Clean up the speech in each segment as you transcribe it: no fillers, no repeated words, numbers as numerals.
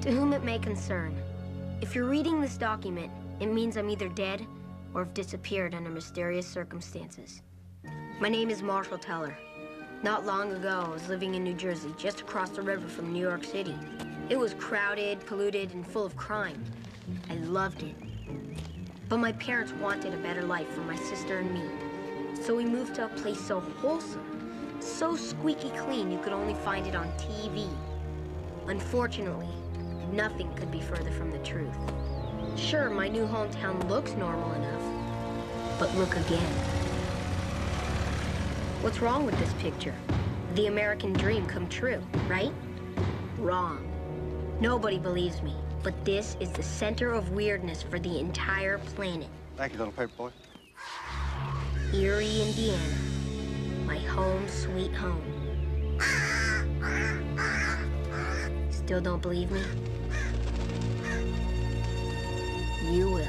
To whom it may concern, if you're reading this document, it means I'm either dead or have disappeared under mysterious circumstances. My name is Marshall Teller. Not long ago, I was living in New Jersey, just across the river from New York City. It was crowded, polluted, and full of crime. I loved it. But my parents wanted a better life for my sister and me. So we moved to a place so wholesome, so squeaky clean you could only find it on TV. Unfortunately, nothing could be further from the truth. Sure, my new hometown looks normal enough, but look again. What's wrong with this picture? The American dream come true, right? Wrong. Nobody believes me, but this is the center of weirdness for the entire planet. Thank you, little paper boy. Eerie, Indiana. My home, sweet home. Still don't believe me? You will.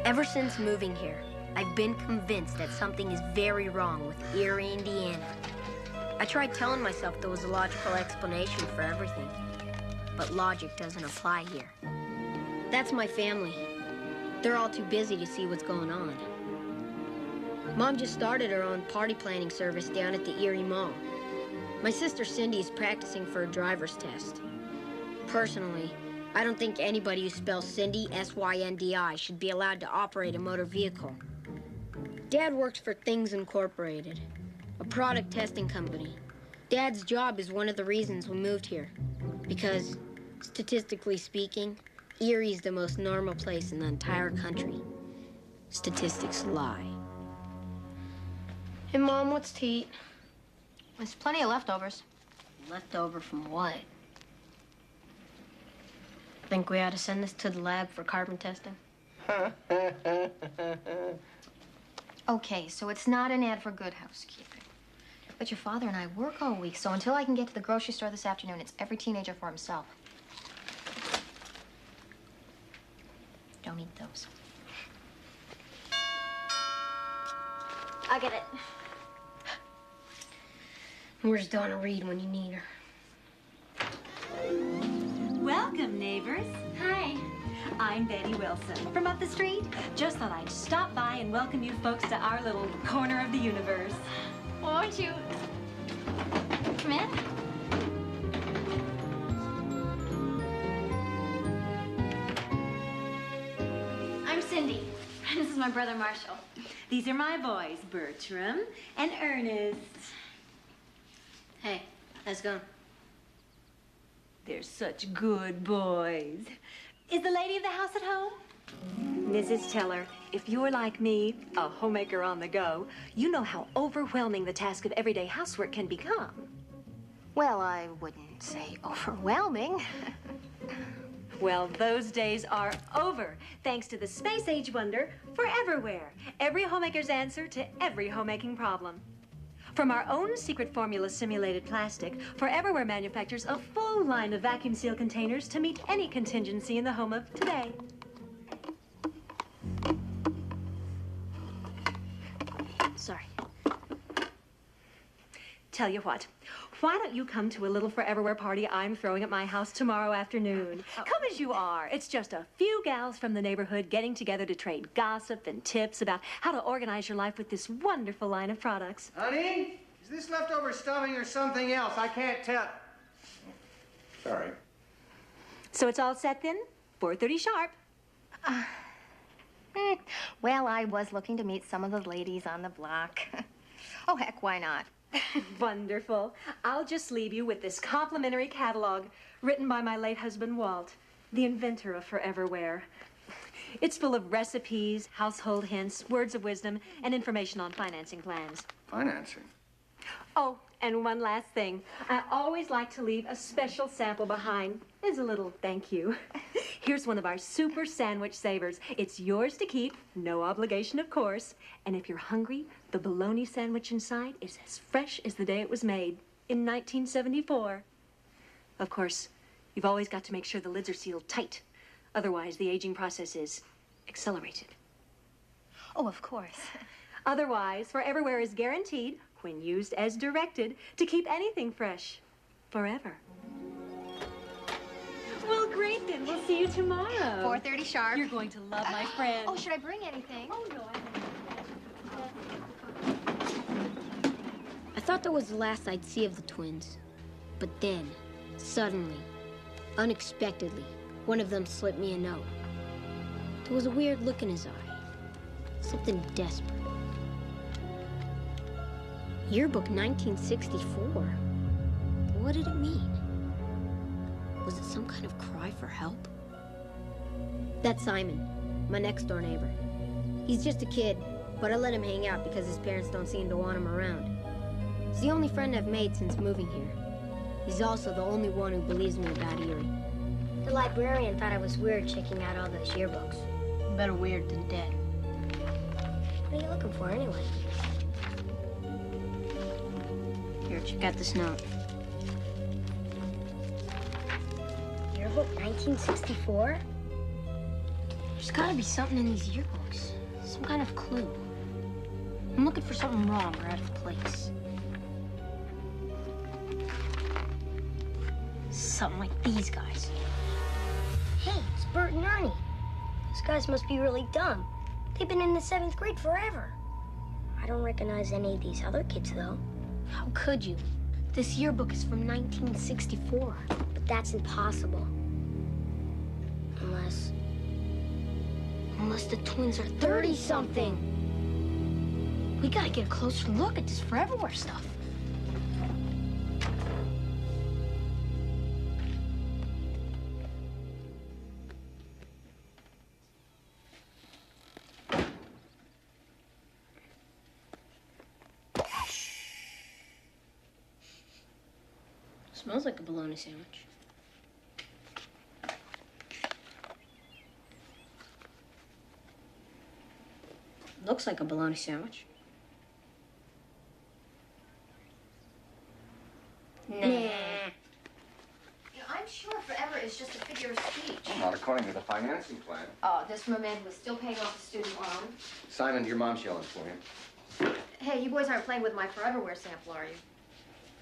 Ever since moving here, I've been convinced that something is very wrong with Eerie, Indiana. I tried telling myself there was a logical explanation for everything, but logic doesn't apply here. That's my family. They're all too busy to see what's going on. Mom just started her own party planning service down at the Eerie Mall. My sister Cindy is practicing for a driver's test. Personally, I don't think anybody who spells Cindy, S-Y-N-D-I, should be allowed to operate a motor vehicle. Dad works for Things Incorporated, a product testing company. Dad's job is one of the reasons we moved here, because, statistically speaking, Eerie's the most normal place in the entire country. Statistics lie. Hey, Mom, what's to eat? There's plenty of leftovers. Leftover from what? Think we ought to send this to the lab for carbon testing? Okay, so it's not an ad for good housekeeping. But your father and I work all week, so until I can get to the grocery store this afternoon, it's every teenager for himself. Don't eat those. I get it. Where's Donna Reed when you need her? Welcome, neighbors. Hi. I'm Betty Wilson from up the street. Just thought I'd stop by and welcome you folks to our little corner of the universe. Won't you come in? I'm Cindy. This is my brother, Marshall. These are my boys, Bertram and Ernest. Hey, how's it going? They're such good boys. Is the lady of the house at home? Mrs. Teller, if you're like me, a homemaker on the go, you know how overwhelming the task of everyday housework can become. Well, I wouldn't say overwhelming. Well, those days are over, thanks to the space-age wonder, Foreverware. Every homemaker's answer to every homemaking problem. From our own secret formula simulated plastic, Foreverware manufactures a full line of vacuum seal containers to meet any contingency in the home of today. Sorry. Tell you what, why don't you come to a little Foreverware party I'm throwing at my house tomorrow afternoon? Come as you are. It's just a few gals from the neighborhood getting together to trade gossip and tips about how to organize your life with this wonderful line of products. Honey, is this leftover stuffing or something else? I can't tell. Sorry. So it's all set then? 4:30 sharp. Well, I was looking to meet some of the ladies on the block. Oh, heck, why not? Wonderful. I'll just leave you with this complimentary catalog written by my late husband, Walt, the inventor of Foreverware. It's full of recipes, household hints, words of wisdom, and information on financing plans. Financing? Oh, and one last thing. I always like to leave a special sample behind as a little thank you. Here's one of our super sandwich savers. It's yours to keep, no obligation, of course. And if you're hungry, the bologna sandwich inside is as fresh as the day it was made in 1974. Of course, you've always got to make sure the lids are sealed tight. Otherwise, the aging process is accelerated. Oh, of course. Otherwise, Foreverware is guaranteed, when used as directed, to keep anything fresh forever. Well, great then. We'll see you tomorrow. 4:30 sharp. You're going to love my friend. Oh, should I bring anything? Oh, no, I thought that was the last I'd see of the twins. But then, suddenly, unexpectedly, one of them slipped me a note. There was a weird look in his eye. Something desperate. Yearbook 1964. What did it mean? Was it some kind of cry for help? That's Simon, my next door neighbor. He's just a kid, but I let him hang out because his parents don't seem to want him around. He's the only friend I've made since moving here. He's also the only one who believes me about Eerie. The librarian thought I was weird checking out all those yearbooks. Better weird than dead. What are you looking for anyway? Here, check out this note. Yearbook 1964? There's gotta be something in these yearbooks. Some kind of clue. I'm looking for something wrong or out of place. Something like these guys. Hey, it's Bert and Ernie. Those guys must be really dumb. They've been in the 7th grade forever. I don't recognize any of these other kids, though. How could you? This yearbook is from 1964. But that's impossible. Unless the twins are 30-something. We gotta get a closer look at this Foreverware stuff. Smells like a bologna sandwich. Looks like a bologna sandwich. Nah. I'm sure forever is just a figure of speech. Well, not according to the financing plan. Oh, this merman was still paying off the student loan. Simon, your mom's yelling for you. Hey, you boys aren't playing with my Foreverware sample, are you?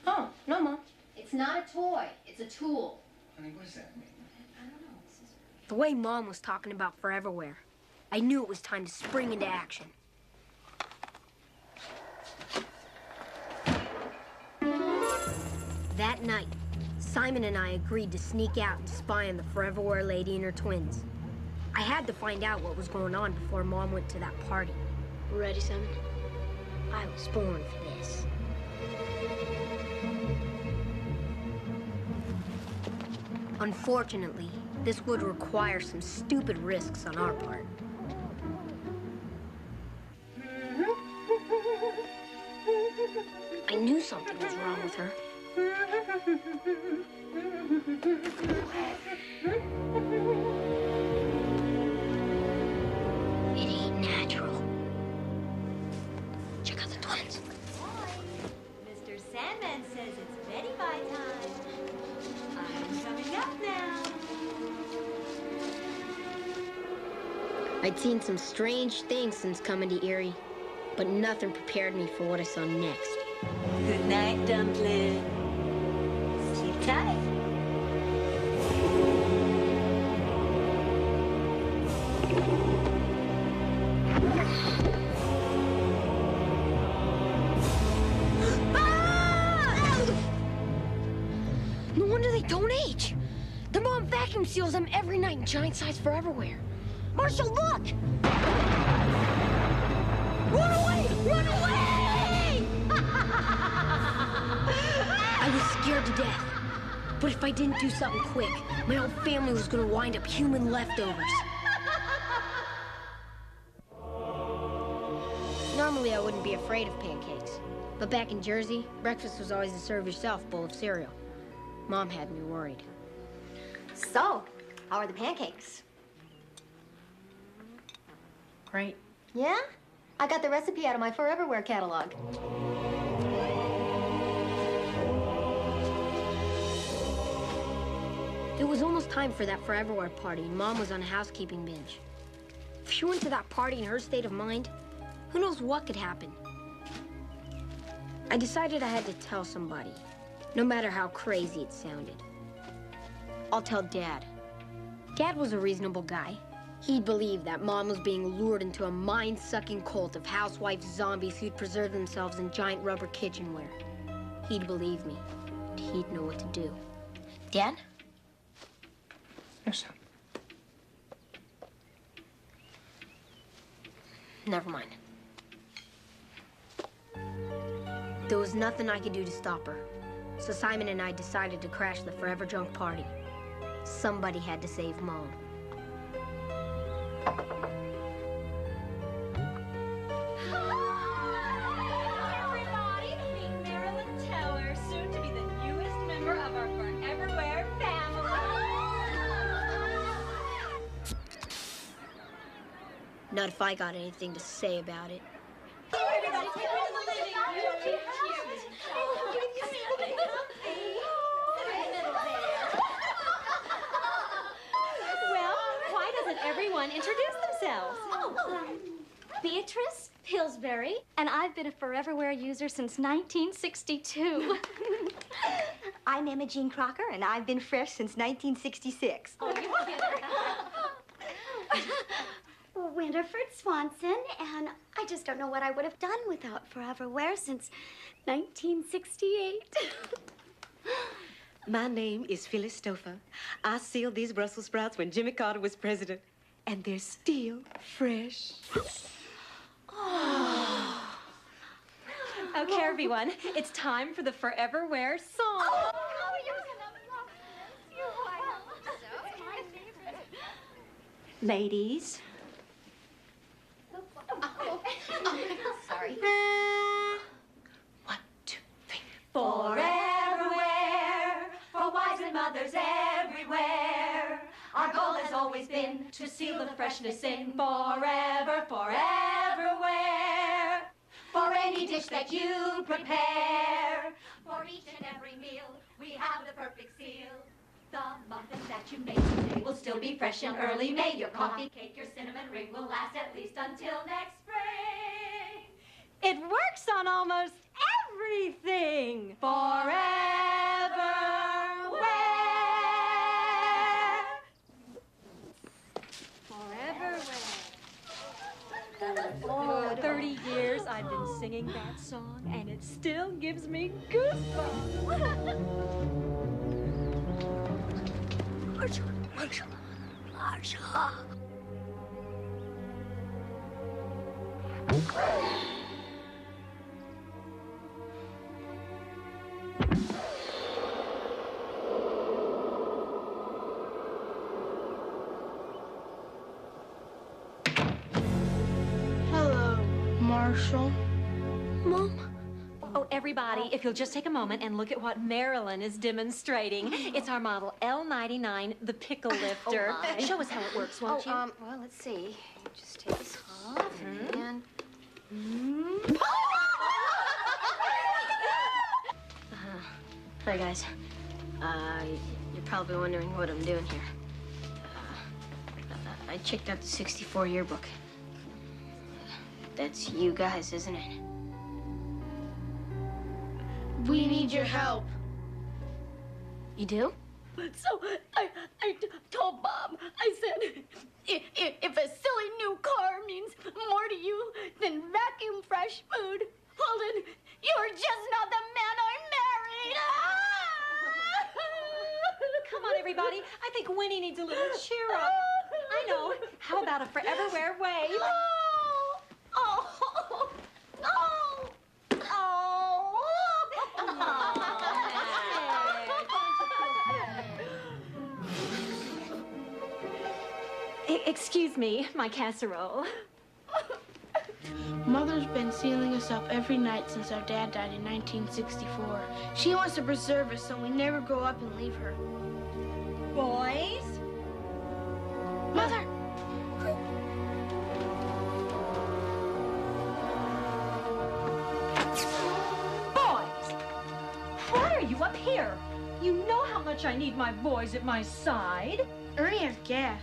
Oh, no, Mom. It's not a toy. It's a tool. Honey, what does that mean? I don't know. The way Mom was talking about Foreverware, I knew it was time to spring into action. That night, Simon and I agreed to sneak out and spy on the Foreverware lady and her twins. I had to find out what was going on before Mom went to that party. Ready, Simon? I was born for this. Unfortunately, this would require some stupid risks on our part. I knew something was wrong with her. It ain't natural. Check out the twins. Mr. Sandman says it's Betty-Bye time. I'm coming up now. I'd seen some strange things since coming to Eerie, but nothing prepared me for what I saw next. Good night, Dumpling. Sleep tight. No wonder they don't age. Their mom vacuum seals them every night in giant size Foreverware. Marshall, look! Run away! Run away! I was scared to death. But if I didn't do something quick, my whole family was gonna wind up human leftovers. Normally I wouldn't be afraid of pancakes, But back in Jersey, breakfast was always a serve-yourself bowl of cereal. Mom had me worried. So, how are the pancakes? Great. Yeah? I got the recipe out of my Foreverware catalog. It was almost time for that Foreverware party, and Mom was on a housekeeping binge. If she went to that party in her state of mind, who knows what could happen? I decided I had to tell somebody, no matter how crazy it sounded. I'll tell Dad. Dad was a reasonable guy. He'd believe that Mom was being lured into a mind-sucking cult of housewife zombies who'd preserve themselves in giant rubber kitchenware. He'd believe me. He'd know what to do. Dad? Yes, son. Never mind. There was nothing I could do to stop her. So Simon and I decided to crash the Forever Drunk party. Somebody had to save Mom. Everybody, meet Marilyn Teller, soon to be the newest member of our Foreverware family. Not if I got anything to say about it. Everybody, take her to the living room. Cute. Well, why doesn't everyone introduce themselves? Beatrice Pillsbury, and I've been a Foreverware user since 1962. I'm Imogene Crocker, and I've been fresh since 1966. Oh, you kid her. Winterford Swanson, and I just don't know what I would have done without Foreverware since 1968. My name is Phyllis Stouffer. I sealed these Brussels sprouts when Jimmy Carter was president, and they're still fresh. Okay, everyone, it's time for the Foreverware song. Oh, you're gonna love this. You're right. It's my favorite. Ladies. Sorry. 1, 2, 3. Foreverware, for wives and mothers everywhere. Our goal has always been to seal the freshness in forever, foreverware. For any dish that you prepare, for each and every meal, we have the perfect seal. The muffins that you make today will still be fresh and early made. Your coffee cake, your cinnamon ring will last at least until next spring. It works on almost everything. Foreverware. For 30 years I've been singing that song, and it still gives me goosebumps. Marshall? Mom? Oh, everybody, if you'll just take a moment and look at what Marilyn is demonstrating. It's our model L99, the pickle lifter. Oh, my. Show us how it works, won't you? Well, let's see. Just take this off and... Hi, guys. You're probably wondering what I'm doing here. I checked out the 64 yearbook. That's you guys, isn't it? We need your help. You do? So I told Bob, I said, if a silly new car means more to you than vacuum fresh food, well then, you're just not the man I married. Come on, everybody. I think Winnie needs a little cheer up. I know. How about a Foreverware wave? Excuse me, my casserole. Mother's been sealing us up every night since our dad died in 1964. She wants to preserve us so we never grow up and leave her. Boys? Mother! Boys! Why are you up here? You know how much I need my boys at my side. Ernie has gas.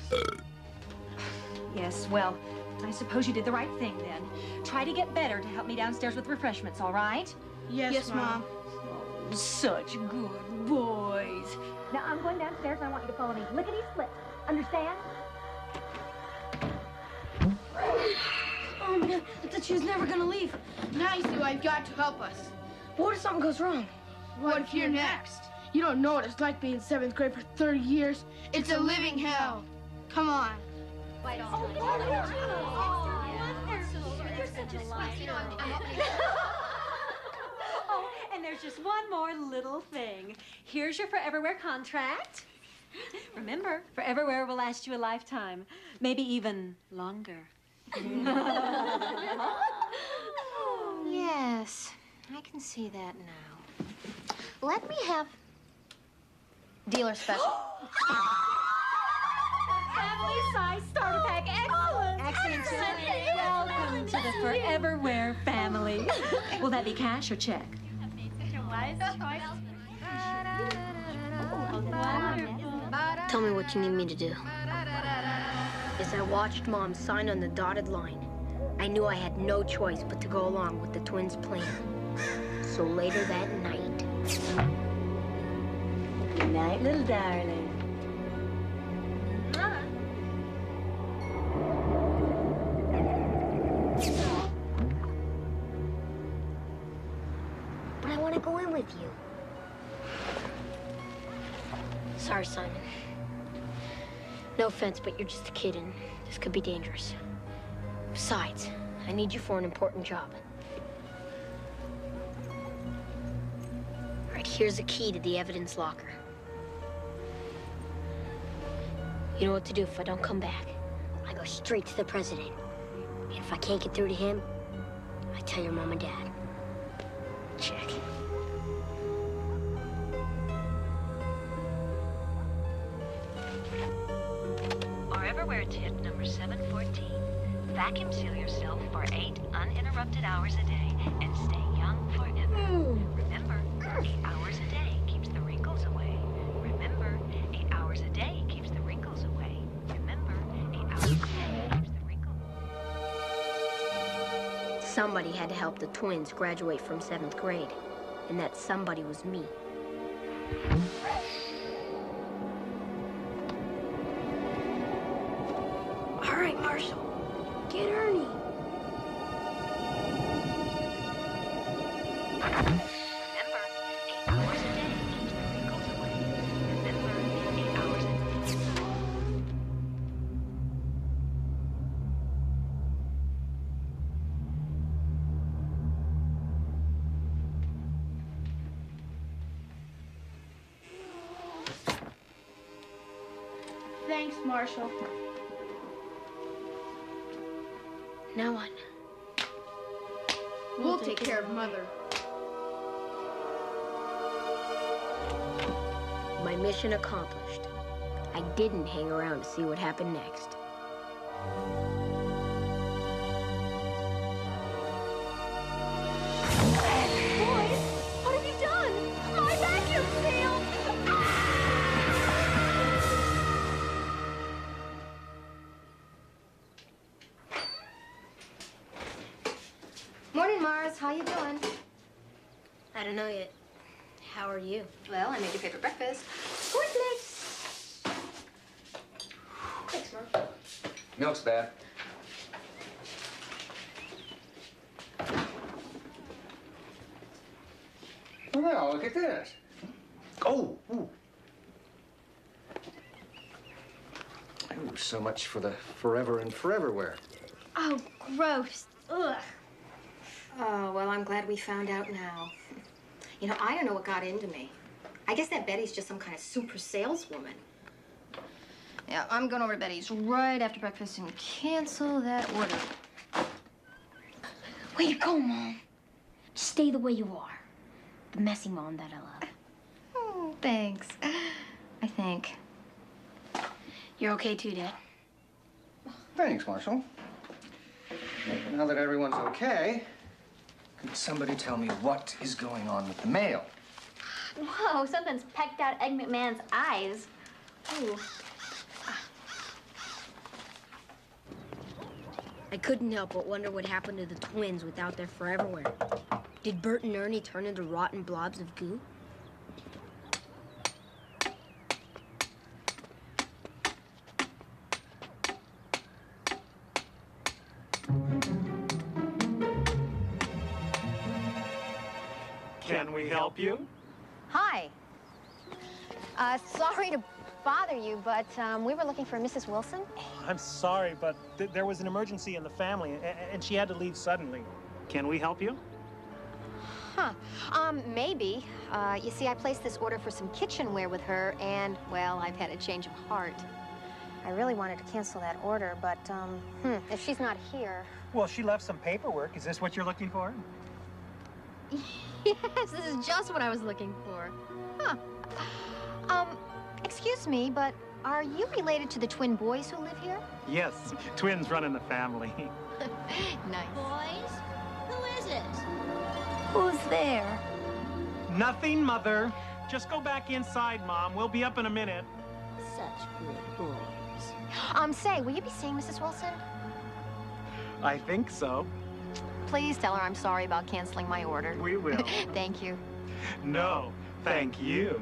Yes, well, I suppose you did the right thing then. Try to get better to help me downstairs with refreshments, all right? Yes, Mom. Oh, such good boys. Now, I'm going downstairs and I want you to follow me lickety-split. Understand? Oh, man, I thought she was never gonna leave. Now you see why you've got to help us. What if something goes wrong? What if you're next? You don't know what it's like being in 7th grade for 30 years. It's a living hell. Come on. Oh, and there's just one more little thing. Here's your Forever Wear contract. Remember, Forever Wear will last you a lifetime, maybe even longer. Yes, I can see that now. Let me have dealer special. Family size starter pack. Excellent. Excellent. Welcome to the Forever Wear family. Will that be cash or check? Tell me what you need me to do. As I watched Mom sign on the dotted line, I knew I had no choice but to go along with the twins' plan. So later that night... Good night, little darling. But I want to go in with you. Sorry, Simon. No offense, but you're just a kid and this could be dangerous. Besides, I need you for an important job. All right, here's a key to the evidence locker. You know what to do if I don't come back. I go straight to the president. And if I can't get through to him, I tell your mom and dad. Check. Forever Wear tip number 714. Vacuum seal yourself for 8 uninterrupted hours a day and stay young forever. Remember, 8 hours a day keeps the wrinkles away. Remember, 8 hours a day keeps the wrinkles away. Remember, 8 hours a day keeps the wrinkles away. Somebody had to help the twins graduate from 7th grade, and that somebody was me. All right, Marshall, get Ernie. Remember, 8 hours a day keeps the wrinkles away. Remember, 8 hours a day. Thanks, Marshall. Now what? We'll take care of Mother. My mission accomplished. I didn't hang around to see what happened next. Boys, what have you done? My vacuum seal! Morning, Mars. How you doing? I don't know yet. How are you? Well, I made your favorite breakfast. Cornflakes. Thanks, Mom. Milk's bad. Well, look at this. Oh! Ooh. Ooh, so much for the forever and forever wear. Oh, gross. Ugh. Oh, well, I'm glad we found out now. You know, I don't know what got into me. I guess that Betty's just some kind of super saleswoman. Yeah, I'm going over to Betty's right after breakfast and cancel that order. Way to go, Mom. Just stay the way you are. The messy mom that I love. Oh, thanks. I think. You're okay too, Dad? Thanks, Marshall. Now that everyone's okay, could somebody tell me what is going on with the mail? Whoa, something's pecked out Egg McMahon's eyes. Ooh. I couldn't help but wonder what happened to the twins without their foreverwear. Did Bert and Ernie turn into rotten blobs of goo? Can we help you? Hi. Sorry to bother you, but we were looking for Mrs. Wilson. I'm sorry, but there was an emergency in the family, and she had to leave suddenly. Can we help you? Huh. Maybe. You see, I placed this order for some kitchenware with her, and, well, I've had a change of heart. I really wanted to cancel that order, but, if she's not here... Well, she left some paperwork. Is this what you're looking for? Yes, this is just what I was looking for. Huh. Excuse me, but are you related to the twin boys who live here? Yes, twins run in the family. Nice. Boys? Who is it? Who's there? Nothing, Mother. Just go back inside, Mom. We'll be up in a minute. Such good boys. Say, will you be seeing Mrs. Wilson? I think so. Please tell her I'm sorry about canceling my order. We will. Thank you. No, thank you.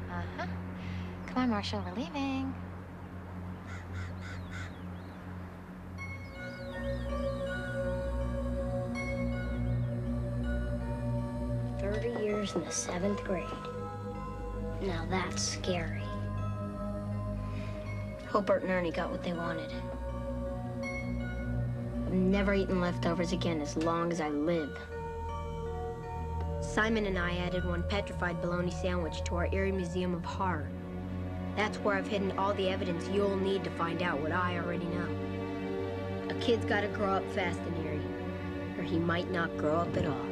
Uh-huh. Come on, Marshall, we're leaving. Years in the 7th grade. Now that's scary. Hope Bert and Ernie got what they wanted. I'm never eating leftovers again as long as I live. Simon and I added one petrified bologna sandwich to our Eerie Museum of Horror. That's where I've hidden all the evidence you'll need to find out what I already know. A kid's gotta grow up fast in Eerie, or he might not grow up at all.